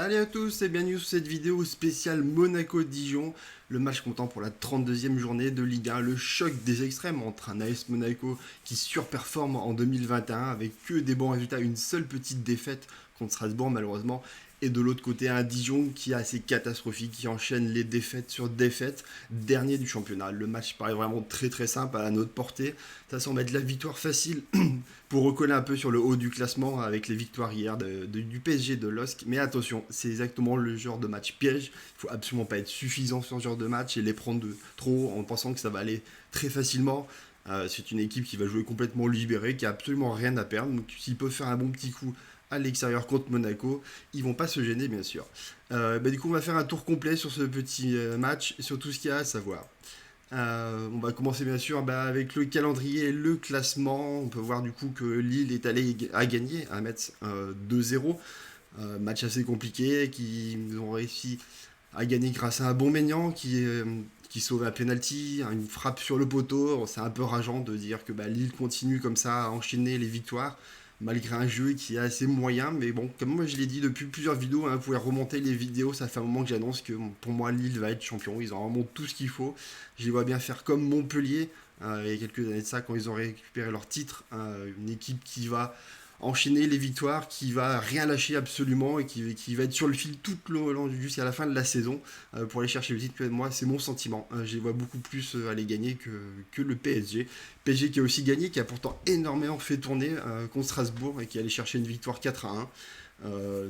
Salut à tous et bienvenue sur cette vidéo spéciale Monaco-Dijon, le match comptant pour la 32e journée de Ligue 1, le choc des extrêmes entre un AS Monaco qui surperforme en 2021 avec que des bons résultats, une seule petite défaite contre Strasbourg malheureusement, et de l'autre côté un Dijon qui est assez catastrophique, qui enchaîne les défaites sur défaites, dernier du championnat. Le match paraît vraiment très simple à notre portée, ça semble être la victoire facile pour recoller un peu sur le haut du classement avec les victoires hier du PSG de LOSC. Mais attention, c'est exactement le genre de match piège. Il faut absolument pas être suffisant sur ce genre de match et les prendre de trop en pensant que ça va aller très facilement. C'est une équipe qui va jouer complètement libérée, qui a absolument rien à perdre. Donc s'ils peuvent faire un bon petit coup à l'extérieur contre Monaco, ils vont pas se gêner bien sûr. Du coup on va faire un tour complet sur ce petit match et sur tout ce qu'il y a à savoir. On va commencer bien sûr avec le calendrier et le classement. On peut voir du coup que Lille est allé à gagner à Metz 2-0. Match assez compliqué, qui ont réussi à gagner grâce à un bon Maignan qui sauve un penalty, une frappe sur le poteau. C'est un peu rageant de dire que Lille continue comme ça à enchaîner les victoires malgré un jeu qui est assez moyen. Mais bon, comme moi je l'ai dit depuis plusieurs vidéos, vous pouvez remonter les vidéos, ça fait un moment que j'annonce que pour moi Lille va être champion. Ils ont vraiment tout ce qu'il faut. Je les vois bien faire comme Montpellier, il y a quelques années de ça, quand ils ont récupéré leur titre. Une équipe qui va enchaîner les victoires, qui va rien lâcher absolument et qui va être sur le fil tout le long jusqu'à la fin de la saison pour aller chercher le titre. Moi, c'est mon sentiment. Je les vois beaucoup plus aller gagner que le PSG. PSG qui a aussi gagné, qui a pourtant énormément fait tourner contre Strasbourg et qui allait chercher une victoire 4-1.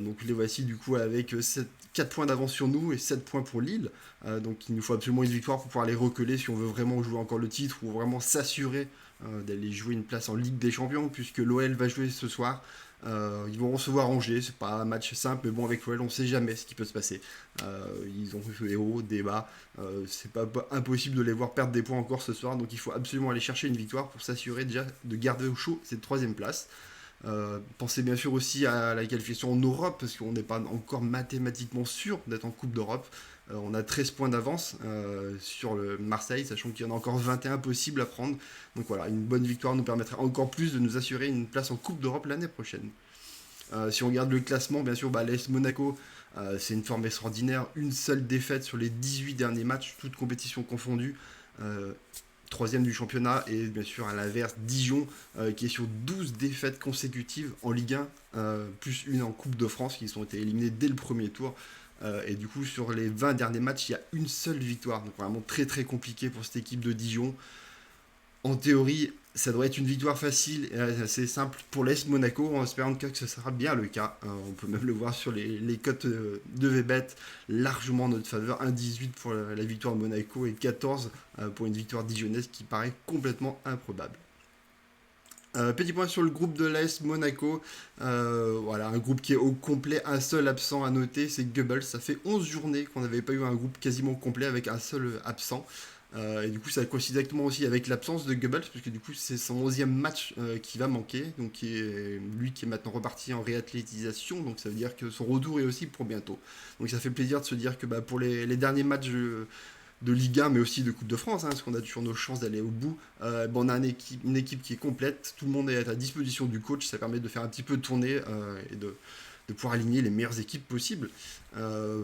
Donc les voici du coup avec 4 points d'avance sur nous et 7 points pour Lille. Donc il nous faut absolument une victoire pour pouvoir les recoller si on veut vraiment jouer encore le titre ou vraiment s'assurer d'aller jouer une place en Ligue des Champions puisque l'OL va jouer ce soir. Ils vont recevoir Angers, c'est pas un match simple, mais bon, avec l'OL, on sait jamais ce qui peut se passer. Ils ont fait des hauts, des bas, c'est pas impossible de les voir perdre des points encore ce soir, donc il faut absolument aller chercher une victoire pour s'assurer déjà de garder au chaud cette troisième place. Pensez bien sûr aussi à la qualification en Europe, parce qu'on n'est pas encore mathématiquement sûr d'être en Coupe d'Europe. On a 13 points d'avance sur le Marseille, sachant qu'il y en a encore 21 possibles à prendre. Donc voilà, une bonne victoire nous permettrait encore plus de nous assurer une place en Coupe d'Europe l'année prochaine. Si on regarde le classement, bien sûr, l'AS Monaco, c'est une forme extraordinaire. Une seule défaite sur les 18 derniers matchs, toutes compétitions confondues. Troisième du championnat, et bien sûr à l'inverse Dijon qui est sur 12 défaites consécutives en Ligue 1, plus une en Coupe de France, qui ont été éliminés dès le premier tour. Et du coup sur les 20 derniers matchs il y a une seule victoire, donc vraiment très compliqué pour cette équipe de Dijon. En théorie ça devrait être une victoire facile et assez simple pour l'AS Monaco, en espérant que ce sera bien le cas. On peut même le voir sur les cotes de VBet, largement en notre faveur. 1,18 pour la victoire de Monaco et 14 pour une victoire dijonnaise qui paraît complètement improbable. Petit point sur le groupe de l'AS Monaco. Voilà, un groupe qui est au complet, un seul absent à noter, c'est Goebbels. Ça fait 11 journées qu'on n'avait pas eu un groupe quasiment complet avec un seul absent. Et du coup, ça coïncide exactement aussi avec l'absence de Goebbels, parce que du coup, c'est son 11e match qui va manquer. Donc, lui qui est maintenant reparti en réathlétisation. Donc, ça veut dire que son retour est aussi pour bientôt. Donc, ça fait plaisir de se dire que pour les derniers matchs de Ligue 1, mais aussi de Coupe de France, parce qu'on a toujours nos chances d'aller au bout. On a une équipe qui est complète, tout le monde est à la disposition du coach, ça permet de faire un petit peu tourner et de pouvoir aligner les meilleures équipes possibles.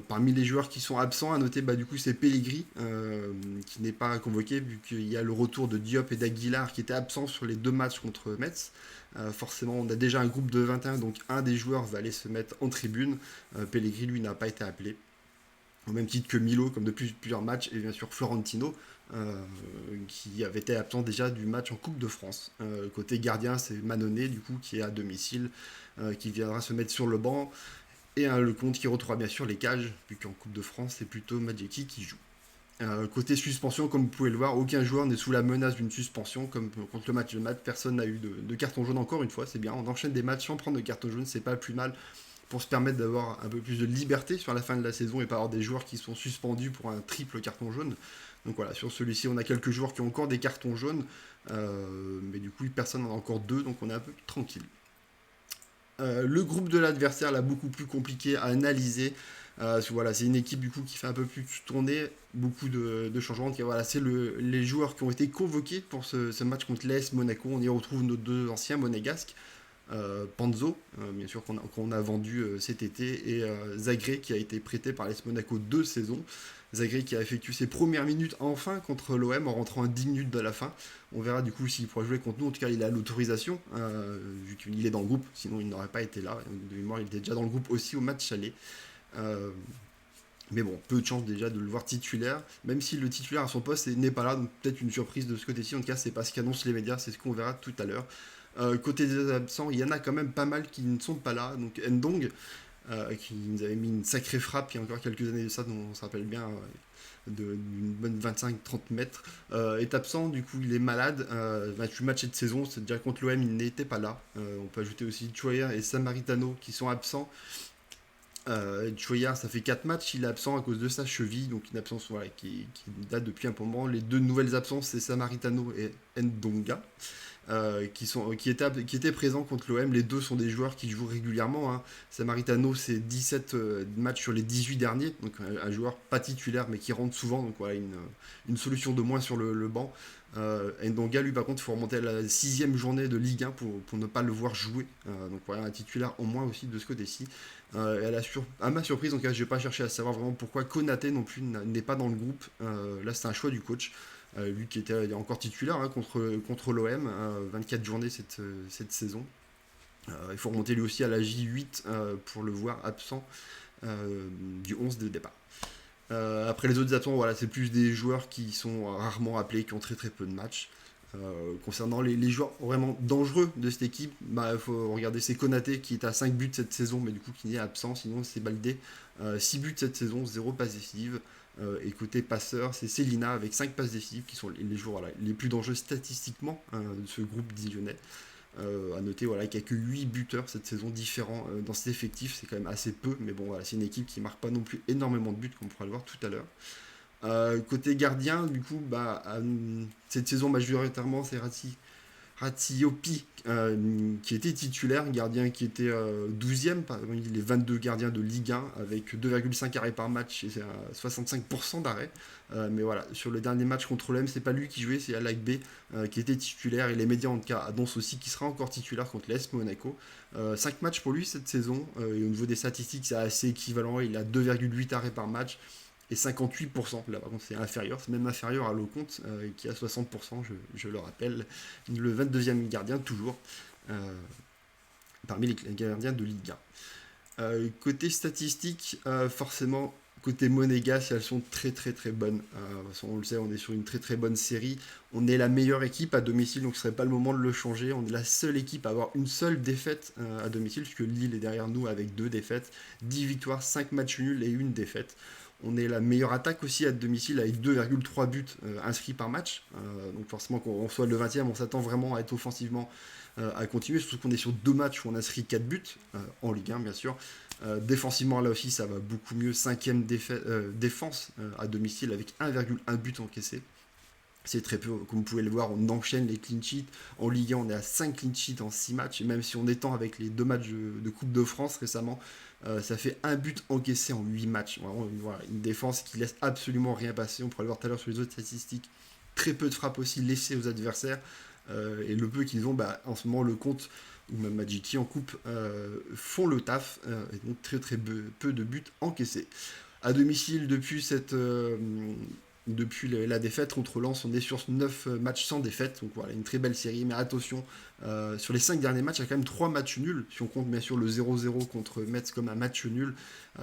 Parmi les joueurs qui sont absents, à noter du coup c'est Pellegrini qui n'est pas convoqué vu qu'il y a le retour de Diop et d'Aguilar qui étaient absents sur les deux matchs contre Metz. Forcément on a déjà un groupe de 21, donc un des joueurs va aller se mettre en tribune. Pellegrini lui n'a pas été appelé au même titre que Milo, comme depuis plusieurs matchs, et bien sûr Florentino, qui avait été absent déjà du match en Coupe de France. Côté gardien, c'est Manonnet, du coup, qui est à domicile, qui viendra se mettre sur le banc, et le compte qui retrouvera bien sûr les cages, vu qu'en Coupe de France, c'est plutôt Madjeki qui joue. Côté suspension, comme vous pouvez le voir, aucun joueur n'est sous la menace d'une suspension, comme contre le match de Mat, personne n'a eu de carton jaune encore une fois, c'est bien, on enchaîne des matchs sans prendre de carton jaune, c'est pas plus mal pour se permettre d'avoir un peu plus de liberté sur la fin de la saison et pas avoir des joueurs qui sont suspendus pour un triple carton jaune. Donc voilà, sur celui-ci, on a quelques joueurs qui ont encore des cartons jaunes, mais du coup, personne n'en a encore deux, donc on est un peu plus tranquille. Le groupe de l'adversaire, là, beaucoup plus compliqué à analyser. Voilà, c'est une équipe du coup qui fait un peu plus tourner, beaucoup de changements. Voilà, c'est les joueurs qui ont été convoqués pour ce match contre l'AS Monaco. On y retrouve nos deux anciens monégasques. Panzo, bien sûr qu'on a vendu cet été, et Zagré qui a été prêté par l'AS Monaco 2 saisons. Zagré qui a effectué ses premières minutes enfin contre l'OM en rentrant à 10 minutes de la fin. On verra du coup s'il pourra jouer contre nous. En tout cas, il a l'autorisation, vu qu'il est dans le groupe, sinon il n'aurait pas été là. De mémoire, il était déjà dans le groupe aussi au match aller. Euh, mais bon, peu de chance déjà de le voir titulaire, même si le titulaire à son poste n'est pas là, donc peut-être une surprise de ce côté-ci. En tout cas, c'est pas ce qu'annoncent les médias, c'est ce qu'on verra tout à l'heure. Côté des absents, il y en a quand même pas mal qui ne sont pas là. Donc Ndong, qui nous avait mis une sacrée frappe il y a encore quelques années de ça, dont on se rappelle bien, d'une bonne 25-30 mètres, est absent. Du coup, il est malade. 28 matchs cette saison, c'est déjà contre l'OM, il n'était pas là. On peut ajouter aussi Choyer et Samaritano qui sont absents. Choyer, ça fait 4 matchs, il est absent à cause de sa cheville, donc une absence voilà, qui date depuis un moment. Les deux nouvelles absences, c'est Samaritano et Ndonga. Qui étaient présents contre l'OM. Les deux sont des joueurs qui jouent régulièrement, hein. Samaritano, c'est 17 matchs sur les 18 derniers, donc un joueur pas titulaire mais qui rentre souvent, donc voilà, une solution de moins sur le banc. Ndonga, lui, par contre, il faut remonter à la 6ème journée de Ligue 1 pour ne pas le voir jouer. Donc voilà, un titulaire en moins aussi de ce côté-ci. À ma surprise, donc je vais pas chercher à savoir vraiment pourquoi Konaté non plus n'est pas dans le groupe. Là, c'est un choix du coach. Lui qui était encore titulaire, hein, contre l'OM, 24 journées cette saison. Il faut remonter lui aussi à la J8 pour le voir absent du 11 de départ. Après les autres absents, voilà, c'est plus des joueurs qui sont rarement appelés, qui ont très très peu de matchs. Concernant les joueurs vraiment dangereux de cette équipe, il faut regarder, c'est Konaté qui est à 5 buts cette saison, mais du coup qui est absent. Sinon c'est Baldé, 6 buts cette saison, 0 passe décisive. Et côté passeur, c'est Célina avec 5 passes décisives qui sont les joueurs voilà, les plus dangereux statistiquement de ce groupe dijonais. À noter voilà, qu'il n'y a que 8 buteurs cette saison différents dans cet effectif, c'est quand même assez peu, mais bon voilà, c'est une équipe qui marque pas non plus énormément de buts, comme on pourra le voir tout à l'heure. Côté gardien, du coup, cette saison majoritairement c'est Ratiopi qui était titulaire, gardien qui était 12e parmi les 22 gardiens de Ligue 1 avec 2,5 arrêts par match et 65% d'arrêts. Mais voilà, sur le dernier match contre l'OM, c'est pas lui qui jouait, c'est Alak B qui était titulaire, et les médias en tout cas annoncent aussi qu'il sera encore titulaire contre l'AS Monaco. 5 matchs pour lui cette saison, et au niveau des statistiques c'est assez équivalent, il a 2,8 arrêts par match et 58%. Là par contre c'est inférieur, c'est même inférieur à Lecomte qui a 60%, je le rappelle, le 22e gardien toujours parmi les gardiens de Ligue 1. Côté statistique, forcément côté monégasque, elles sont très très très bonnes. On le sait, on est sur une très très bonne série. On est la meilleure équipe à domicile, donc ce serait pas le moment de le changer. On est la seule équipe à avoir une seule défaite à domicile, puisque Lille est derrière nous avec 2 défaites, 10 victoires, 5 matchs nuls et une défaite. On est la meilleure attaque aussi à domicile avec 2,3 buts inscrits par match. Donc forcément, quand on soit le 20e, on s'attend vraiment à être offensivement à continuer, surtout qu'on est sur 2 matchs où on inscrit 4 buts, en Ligue 1 bien sûr. Défensivement, là aussi, ça va beaucoup mieux. 5e défense à domicile avec 1,1 but encaissé. C'est très peu, comme vous pouvez le voir, on enchaîne les clean sheets. En Ligue 1, on est à 5 clean sheets en 6 matchs. Et même si on étend avec les 2 matchs de Coupe de France récemment, ça fait un but encaissé en 8 matchs. Vraiment, voilà, une défense qui laisse absolument rien passer. On pourra le voir tout à l'heure sur les autres statistiques. Très peu de frappes aussi laissées aux adversaires. Et le peu qu'ils ont, en ce moment, le compte ou même Magiki en coupe font le taf. Et donc très très peu de buts encaissés. À domicile, depuis la défaite contre Lens, on est sur 9 matchs sans défaite, donc voilà, une très belle série, mais attention, sur les 5 derniers matchs, il y a quand même 3 matchs nuls, si on compte bien sûr le 0-0 contre Metz comme un match nul,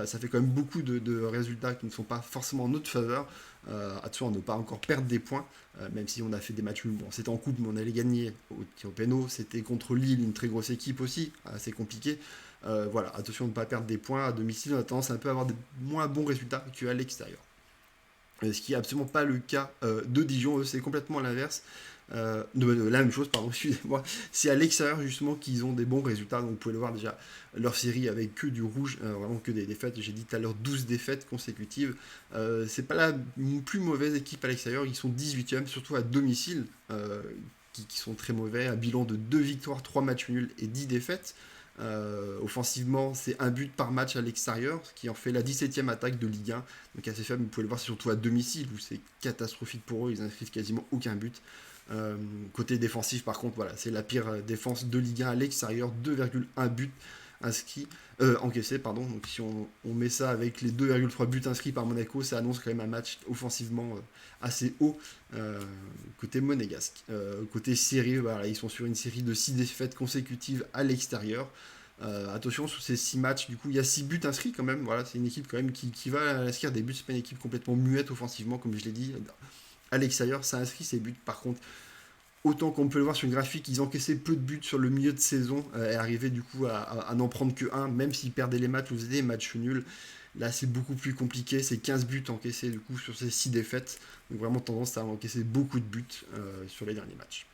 ça fait quand même beaucoup de résultats qui ne sont pas forcément en notre faveur. Attention à ne pas encore perdre des points, même si on a fait des matchs nuls, bon c'était en coupe mais on allait gagner au péno, c'était contre Lille, une très grosse équipe aussi, assez compliqué. Voilà, attention de ne pas perdre des points, à domicile on a tendance un peu à avoir des moins bons résultats qu'à l'extérieur. Ce qui n'est absolument pas le cas de Dijon, eux c'est complètement l'inverse. La même chose, pardon, excusez-moi. C'est à l'extérieur justement qu'ils ont des bons résultats. Donc vous pouvez le voir déjà, leur série avec que du rouge, vraiment que des défaites. J'ai dit tout à l'heure 12 défaites consécutives. C'est pas la plus mauvaise équipe à l'extérieur, ils sont 18e, surtout à domicile, qui sont très mauvais. Un bilan de 2 victoires, 3 matchs nuls et 10 défaites. Offensivement, c'est un but par match à l'extérieur, ce qui en fait la 17e attaque de Ligue 1. Donc assez faible, vous pouvez le voir surtout à domicile où c'est catastrophique pour eux, ils inscrivent quasiment aucun but. Côté défensif, par contre, voilà, c'est la pire défense de Ligue 1 à l'extérieur, 2,1 buts inscrits, encaissés, pardon. Donc si on met ça avec les 2,3 buts inscrits par Monaco, ça annonce quand même un match offensivement assez haut côté monégasque. Côté série, voilà, ils sont sur une série de 6 défaites consécutives à l'extérieur. Attention, sur ces 6 matchs, du coup, il y a 6 buts inscrits quand même. Voilà, c'est une équipe quand même qui va inscrire des buts. C'est pas une équipe complètement muette offensivement, comme je l'ai dit. À l'extérieur, ça inscrit ses buts. Par contre, autant qu'on peut le voir sur le graphique, ils encaissaient peu de buts sur le milieu de saison et arrivaient du coup à n'en prendre que un, même s'ils perdaient les matchs ou faisaient des matchs nuls. Là, c'est beaucoup plus compliqué. C'est 15 buts encaissés du coup sur ces 6 défaites. Donc vraiment tendance à encaisser beaucoup de buts sur les derniers matchs.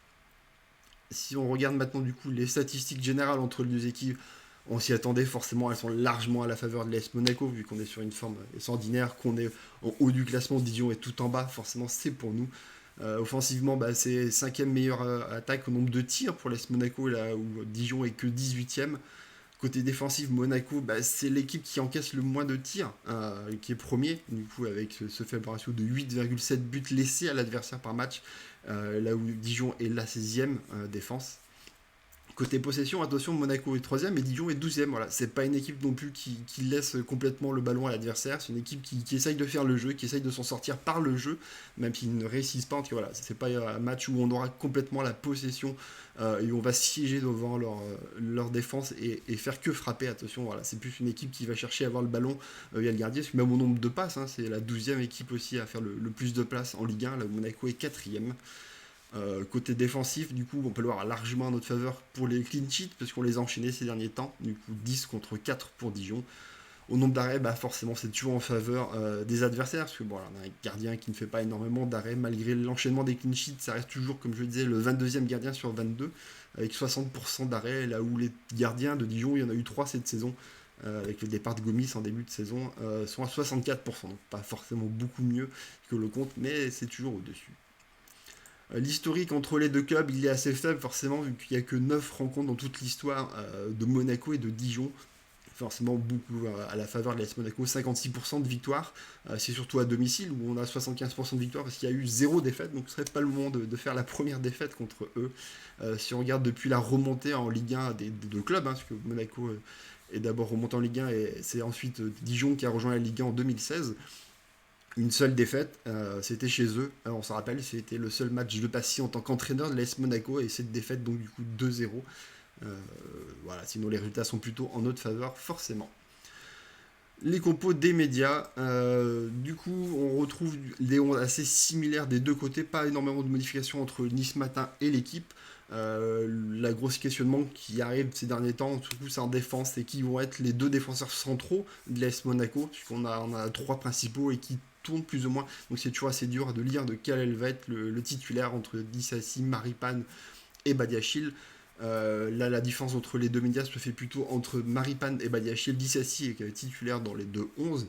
Si on regarde maintenant du coup les statistiques générales entre les deux équipes, on s'y attendait forcément, elles sont largement à la faveur de l'AS Monaco, vu qu'on est sur une forme extraordinaire, qu'on est en haut du classement, Dijon est tout en bas, forcément c'est pour nous. Offensivement, bah, c'est 5e meilleure attaque au nombre de tirs pour l'AS Monaco, là où Dijon est que 18e. Côté défensif, Monaco, bah, c'est l'équipe qui encaisse le moins de tirs, qui est premier, du coup, avec ce faible ratio de 8,7 buts laissés à l'adversaire par match, là où Dijon est la 16e défense. Côté possession, attention, Monaco est 3e et Dijon est 12e. Voilà. C'est pas une équipe non plus qui laisse complètement le ballon à l'adversaire. C'est une équipe qui essaye de faire le jeu, qui essaye de s'en sortir par le jeu, même s'ils ne réussissent pas. En tout cas, voilà, c'est pas un match où on aura complètement la possession et où on va siéger devant leur défense et faire que frapper. Attention, voilà, c'est plus une équipe qui va chercher à avoir le ballon via le gardien. Parce que même au nombre de passes, c'est la 12e équipe aussi à faire le plus de places en Ligue 1. Là où Monaco est 4e. Côté défensif, du coup, on peut le voir largement en notre faveur pour les clean sheets, parce qu'on les a enchaînés ces derniers temps. Du coup, 10 contre 4 pour Dijon. Au nombre d'arrêts, bah forcément, c'est toujours en faveur des adversaires, parce que bon, on a un gardien qui ne fait pas énormément d'arrêts, malgré l'enchaînement des clean sheets, ça reste toujours, comme je le disais, le 22e gardien sur 22, avec 60% d'arrêts, là où les gardiens de Dijon, il y en a eu 3 cette saison, avec le départ de Gomis en début de saison, sont à 64%, donc pas forcément beaucoup mieux que le compte, mais c'est toujours au-dessus. L'historique entre les deux clubs, il est assez faible forcément, vu qu'il n'y a que 9 rencontres dans toute l'histoire de Monaco et de Dijon. Forcément beaucoup à la faveur de l'AS Monaco, 56% de victoire. C'est surtout à domicile où on a 75% de victoire parce qu'il y a eu 0 défaite, donc ce serait pas le moment de faire la première défaite contre eux. Si on regarde depuis la remontée en Ligue 1 des deux clubs, parce que Monaco est d'abord remonté en Ligue 1 et c'est ensuite Dijon qui a rejoint la Ligue 1 en 2016. Une seule défaite, c'était chez eux. Alors on se rappelle, c'était le seul match de Passy en tant qu'entraîneur de l'AS Monaco et cette défaite donc du coup 2-0. Voilà, sinon les résultats sont plutôt en notre faveur forcément. Les compos des médias, du coup on retrouve des ondes assez similaires des deux côtés, pas énormément de modifications entre Nice Matin et l'équipe. La grosse questionnement qui arrive ces derniers temps, surtout c'est en défense, c'est qui vont être les deux défenseurs centraux de l'AS Monaco, puisqu'on a 3 principaux et qui tournent plus ou moins, donc c'est toujours assez dur de lire de quel va être le titulaire entre Dissassi, Maripane et Badiachil. Là, la différence entre les deux médias se fait plutôt entre Maripane et Badiachil. Dissassi est titulaire dans les deux 11.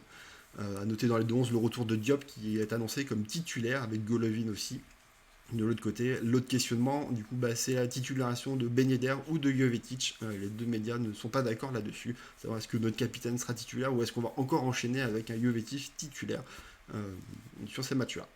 À noter dans les deux 11 le retour de Diop qui est annoncé comme titulaire avec Golovin aussi. De l'autre côté, l'autre questionnement, du coup, c'est la titularisation de Ben Yedder ou de Jovetic. Les deux médias ne sont pas d'accord là-dessus. Savoir est-ce que notre capitaine sera titulaire ou est-ce qu'on va encore enchaîner avec un Jovetic titulaire sur ces matchs-là.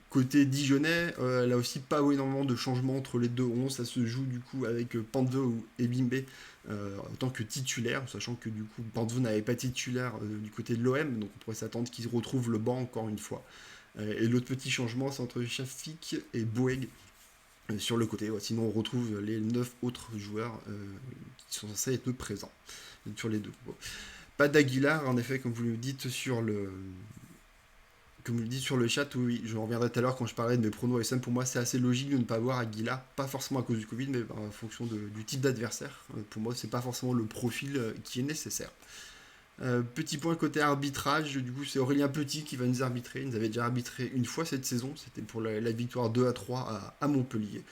Côté Dijonais, là aussi pas énormément de changements entre les deux 11, ça se joue du coup avec Pandvo et Bimbe en tant que titulaire, sachant que du coup Pandvo n'avait pas titulaire du côté de l'OM, donc on pourrait s'attendre qu'il retrouve le banc encore une fois. Et l'autre petit changement, c'est entre Shafik et Boeg sur le côté. Ouais, sinon, on retrouve les 9 autres joueurs qui sont censés être présents sur les deux. Bon. Pas d'Aguilar, en effet, comme vous le dites sur le. Comme vous le dites sur le chat, oui, je reviendrai tout à l'heure quand je parlais de mes pronos ASM. Pour moi, c'est assez logique de ne pas voir Aguilar, pas forcément à cause du Covid, mais en fonction du type d'adversaire. Pour moi, c'est pas forcément le profil qui est nécessaire. Petit point côté arbitrage, du coup c'est Aurélien Petit qui va nous arbitrer. Il nous avait déjà arbitré une fois cette saison, c'était pour la victoire 2-3 à Montpellier.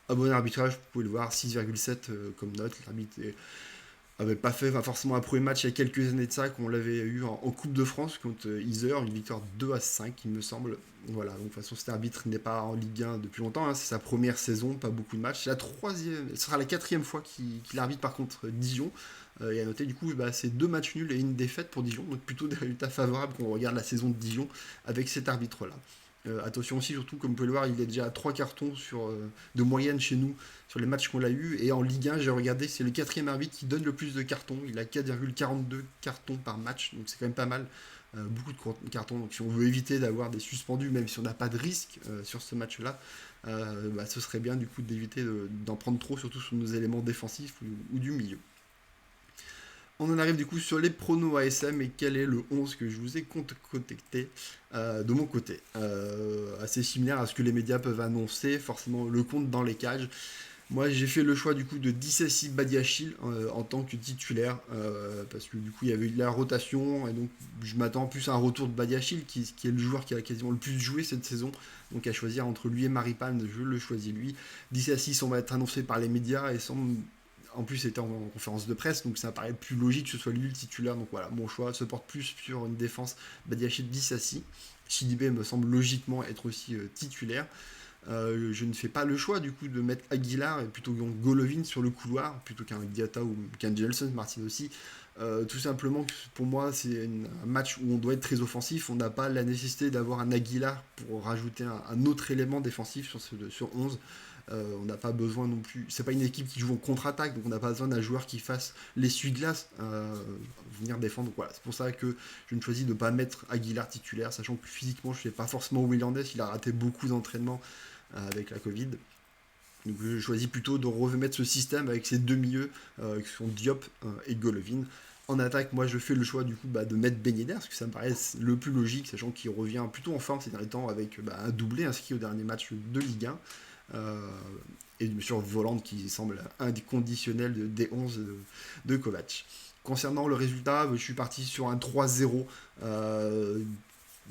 Un bon arbitrage, vous pouvez le voir, 6,7 comme note. L'arbitre avait pas fait forcément un premier match il y a quelques années de ça, qu'on l'avait eu en Coupe de France contre Iser, une victoire 2-5 il me semble. Voilà, donc de toute façon cet arbitre n'est pas en Ligue 1 depuis longtemps, c'est sa première saison, pas beaucoup de matchs. C'est la troisième, ce sera la 4e fois qu'il arbitre par contre Dijon. Et à noter du coup c'est 2 matchs nuls et une défaite pour Dijon, donc plutôt des résultats favorables quand on regarde la saison de Dijon avec cet arbitre là. Attention aussi, surtout comme vous pouvez le voir, il est déjà à 3 cartons de moyenne chez nous sur les matchs qu'on a eu. Et en Ligue 1, j'ai regardé, c'est le quatrième arbitre qui donne le plus de cartons. Il a 4,42 cartons par match, donc c'est quand même pas mal. Beaucoup de cartons. Donc si on veut éviter d'avoir des suspendus, même si on n'a pas de risque sur ce match-là, ce serait bien du coup d'éviter d'en prendre trop, surtout sur nos éléments défensifs ou du milieu. On en arrive du coup sur les pronos ASM et quel est le 11 que je vous ai contacté de mon côté. Assez similaire à ce que les médias peuvent annoncer, forcément le compte dans les cages. Moi j'ai fait le choix du coup de Dissassi Badiachil en tant que titulaire parce que du coup il y avait eu de la rotation et donc je m'attends plus à un retour de Badiachil qui est le joueur qui a quasiment le plus joué cette saison. Donc à choisir entre lui et Maripane, je le choisis lui. Dissassi semble être annoncé par les médias et semble en plus c'était en conférence de presse, donc ça paraît plus logique que ce soit lui le titulaire. Donc voilà, mon choix se porte plus sur une défense Badiachil Dissassi. Sidibé me semble logiquement être aussi titulaire. Je ne fais pas le choix du coup de mettre Aguilar et plutôt Golovin sur le couloir plutôt qu'un Diata ou qu'un Gelson Martin aussi. Tout simplement pour moi c'est un match où on doit être très offensif, on n'a pas la nécessité d'avoir un Aguilar pour rajouter un autre élément défensif sur 11. On n'a pas besoin non plus, c'est pas une équipe qui joue en contre-attaque, donc on n'a pas besoin d'un joueur qui fasse l'essuie-glace venir défendre. Donc voilà, c'est pour ça que je ne choisis de ne pas mettre Aguilar titulaire, sachant que physiquement je ne sais pas forcément où il en est, il a raté beaucoup d'entraînements avec la Covid. Donc je choisis plutôt de remettre ce système avec ces deux milieux qui sont Diop et Golovin. En attaque, moi je fais le choix du coup de mettre Ben Yedder, parce que ça me paraît le plus logique, sachant qu'il revient plutôt en forme ces derniers temps avec un doublé inscrit au dernier match de Ligue 1. Et bien sûr Voland qui semble inconditionnel des 11 de Kovac. Concernant le résultat, je suis parti sur un 3-0.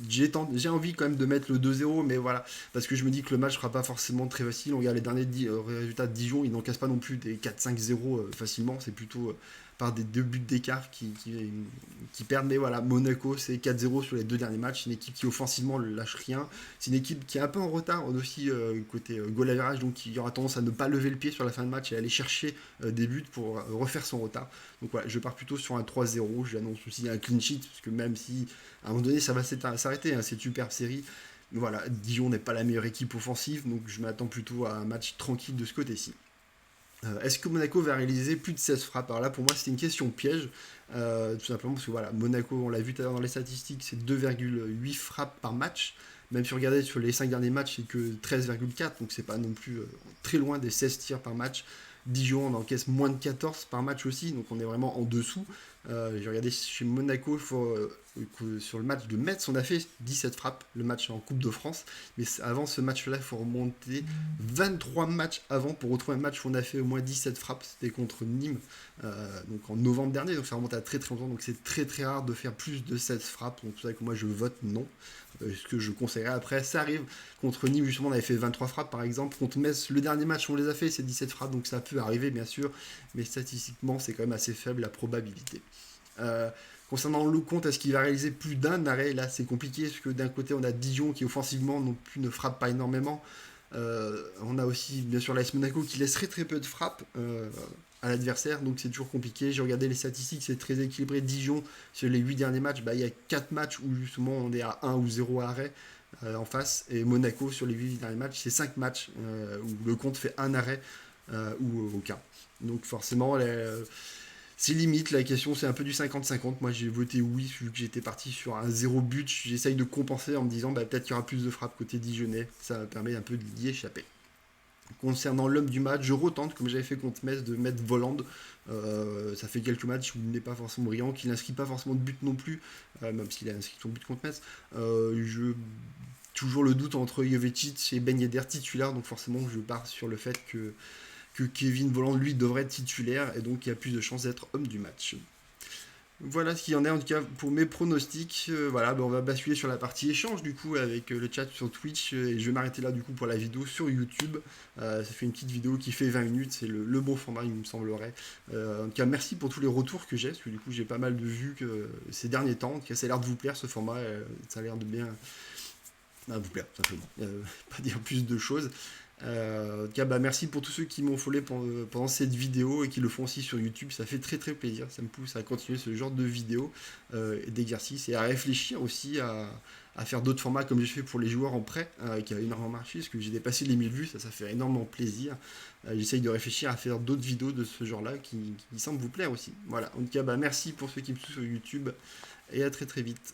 J'ai envie quand même de mettre le 2-0, mais voilà, parce que je me dis que le match sera pas forcément très facile. On regarde les derniers résultats de Dijon, ils n'encaissent pas non plus des 4-5-0 facilement, c'est plutôt par des deux buts d'écart qui perdent. Mais voilà, Monaco c'est 4-0 sur les deux derniers matchs, c'est une équipe qui offensivement ne lâche rien, c'est une équipe qui est un peu en retard aussi côté goal average, donc qui aura tendance à ne pas lever le pied sur la fin de match et aller chercher des buts pour refaire son retard. Donc voilà, je pars plutôt sur un 3-0, j'annonce aussi un clean sheet, parce que même si à un moment donné ça va s'arrêter, hein, c'est une superbe série. Mais voilà, Dijon n'est pas la meilleure équipe offensive, donc je m'attends plutôt à un match tranquille de ce côté-ci. Est-ce que Monaco va réaliser plus de 16 frappes? Alors là, pour moi, c'était une question piège. Tout simplement parce que voilà, Monaco, on l'a vu tout à l'heure dans les statistiques, c'est 2,8 frappes par match. Même si vous regardez sur les 5 derniers matchs, c'est que 13,4, donc c'est pas non plus très loin des 16 tirs par match. Dijon, on encaisse moins de 14 par match aussi, donc on est vraiment en dessous. J'ai regardé chez Monaco, sur le match de Metz, on a fait 17 frappes, le match en Coupe de France. Mais avant ce match-là, il faut remonter 23 matchs avant pour retrouver un match où on a fait au moins 17 frappes. C'était contre Nîmes, donc en novembre dernier, donc ça remonte à très très longtemps. Donc c'est très très rare de faire plus de 16 frappes. Donc c'est ça que moi je vote non. Ce que je conseillerais après, ça arrive. Contre Nîmes, justement, on avait fait 23 frappes par exemple. Contre Metz, le dernier match, on les a fait, c'est 17 frappes, donc ça peut arriver bien sûr. Mais statistiquement, c'est quand même assez faible la probabilité. Concernant le compte, est-ce qu'il va réaliser plus d'un arrêt? Là, c'est compliqué, parce que d'un côté, on a Dijon qui offensivement non plus ne frappe pas énormément. On a aussi, bien sûr, l'AS Monaco qui laisserait très peu de frappes à l'adversaire, donc c'est toujours compliqué. J'ai regardé les statistiques, c'est très équilibré. Dijon, sur les 8 derniers matchs, il y a 4 matchs où justement on est à 1 ou 0 arrêt en face. Et Monaco, sur les 8 derniers matchs, c'est 5 matchs où le compte fait un arrêt ou aucun. Donc forcément, c'est limite, la question c'est un peu du 50-50. Moi j'ai voté oui, vu que j'étais parti sur un 0 but. J'essaye de compenser en me disant peut-être qu'il y aura plus de frappes côté dijonnais. Ça me permet un peu d'y échapper. Concernant l'homme du match, je retente, comme j'avais fait contre Metz, de mettre Voland. Ça fait quelques matchs où il n'est pas forcément brillant, qu'il n'inscrit pas forcément de but non plus, même s'il a inscrit son but contre Metz. Toujours le doute entre Jovetic et Ben Yedder titulaire, donc forcément je pars sur le fait que Kevin Voland, lui, devrait être titulaire, et donc il y a plus de chances d'être homme du match. Voilà ce qu'il y en est en tout cas pour mes pronostics. Voilà, on va basculer sur la partie échange du coup avec le chat sur Twitch, et je vais m'arrêter là du coup pour la vidéo sur YouTube. Ça fait une petite vidéo qui fait 20 minutes, c'est le bon format il me semblerait. En tout cas merci pour tous les retours que j'ai, parce que du coup j'ai pas mal de vues ces derniers temps. En tout cas ça a l'air de vous plaire ce format, ça a l'air de bien vous plaire tout simplement. Pas dire plus de choses. En tout cas, bah, merci pour tous ceux qui m'ont follow pendant cette vidéo et qui le font aussi sur YouTube. Ça fait très très plaisir. Ça me pousse à continuer ce genre de vidéos et d'exercices et à réfléchir aussi à faire d'autres formats comme j'ai fait pour les joueurs en prêt qui a énormément marché parce que j'ai dépassé les 1000 vues. Ça fait énormément plaisir. J'essaye de réfléchir à faire d'autres vidéos de ce genre-là qui semblent vous plaire aussi. Voilà. En tout cas, bah, merci pour ceux qui me suivent sur YouTube et à très très vite.